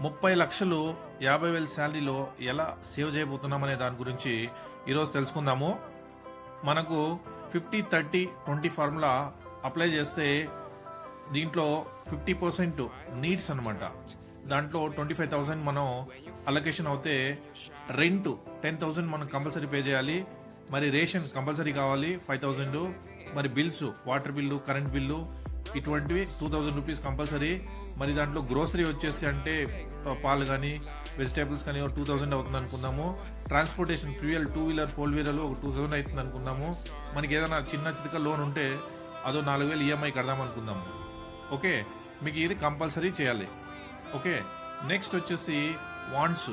30 లక్షలు 50,000 శాలరీలో ఎలా సేవ్ చేయబోతున్నాం అనే దాని గురించి ఈరోజు తెలుసుకుందాము. మనకు 50-30-20 ఫార్ములా అప్లై చేస్తే దీంట్లో 50% నీడ్స్ అనమాట. దాంట్లో 25,000 మనం అలొకేషన్ అవుతే రెంట్ 10,000 మనం కంపల్సరీ పే చేయాలి. మరి రేషన్ కంపల్సరీ కావాలి 5,000. మరి bills, water bill, current bill ఇటువంటివి 2,000 రూపీస్ కంపల్సరీ. మరి దాంట్లో గ్రోసరీ వచ్చేసి అంటే పాలు కానీ వెజిటేబుల్స్ కానీ 2,000 అవుతుంది అనుకుందాము. ట్రాన్స్పోర్టేషన్ ఫ్యూయల్ 2 వీలర్ 4 వీలర్లు ఒక 2,000 అవుతుంది అనుకుందాము. మనకి ఏదైనా చిన్న చితక లోన్ ఉంటే అదో 4,000 ఈఎంఐ కడదాం అనుకుందాము. ఓకే, మీకు ఇది కంపల్సరీ చేయాలి. ఓకే, నెక్స్ట్ వచ్చేసి వాంట్స్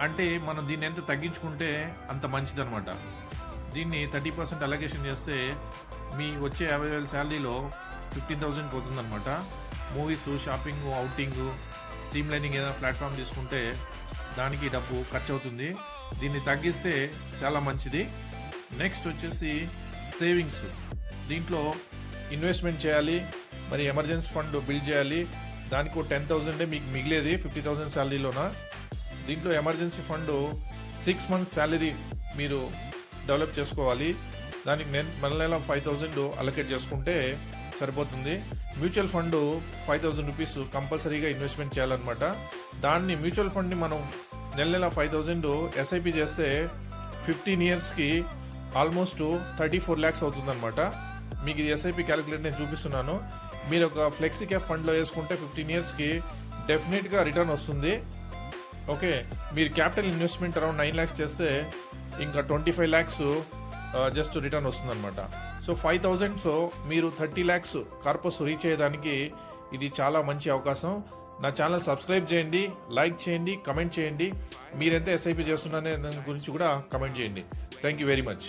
అంటే మనం దీన్ని ఎంత తగ్గించుకుంటే అంత మంచిది అనమాట. దీన్ని 30% అలొకేషన్ చేస్తే మీ వచ్చే 50,000 శాలరీలో 15,000 పోతుందన్నమాట. Movies, shopping, outing, stream lining ఏదైనా ప్లాట్ఫామ్ తీసుకుంటే దానికి డబ్బు ఖర్చు అవుతుంది. దీన్ని తగ్గిస్తే చాలా మంచిది. నెక్స్ట్ వచ్చేసి సేవింగ్స్. దీంట్లో ఇన్వెస్ట్మెంట్ చేయాలి, మరి ఎమర్జెన్సీ ఫండ్ బిల్డ్ చేయాలి. దానికి 10,000 మీకు మిగిలేది 50,000 శాలరీలోన. దీంట్లో ఎమర్జెన్సీ ఫండ్ 6 మంత్స్ శాలరీ మీరు డెవలప్ చేసుకోవాలి. దానికి నెల 5,000 అలొకేట్ చేసుకుంటే సరిపోతుంది. మ్యూచువల్ ఫండ్ 5,000 రూపీస్ కంపల్సరీగా ఇన్వెస్ట్మెంట్ చేయాలన్నమాట. దాన్ని మ్యూచువల్ ఫండ్ని మనం నెల 5,000 ఎస్ఐపి చేస్తే 15 ఇయర్స్కి ఆల్మోస్ట్ 34 lakhs అవుతుందన్నమాట. మీకు ఇది ఎస్ఐపి క్యాలిక్యులేటర్ నేను చూపిస్తున్నాను. మీరు ఒక ఫ్లెక్సీ క్యాప్ ఫండ్లో వేసుకుంటే 15 ఇయర్స్కి డెఫినెట్గా రిటర్న్ వస్తుంది. ఓకే, మీరు క్యాపిటల్ ఇన్వెస్ట్మెంట్ అరౌండ్ 9 lakhs చేస్తే ఇంకా 25 lakhs జస్ట్ రిటర్న్ వస్తుందన్నమాట. సో 5,000 మీరు 30 lakhs కార్పస్ రీచ్ అయ్యేదానికి ఇది చాలా మంచి అవకాశం. నా ఛానల్ సబ్స్క్రైబ్ చేయండి, లైక్ చేయండి, కమెంట్ చేయండి. మీరెంత ఎస్ఐపి చేస్తున్నారనే దాని గురించి కూడా కమెంట్ చేయండి. Thank you very much.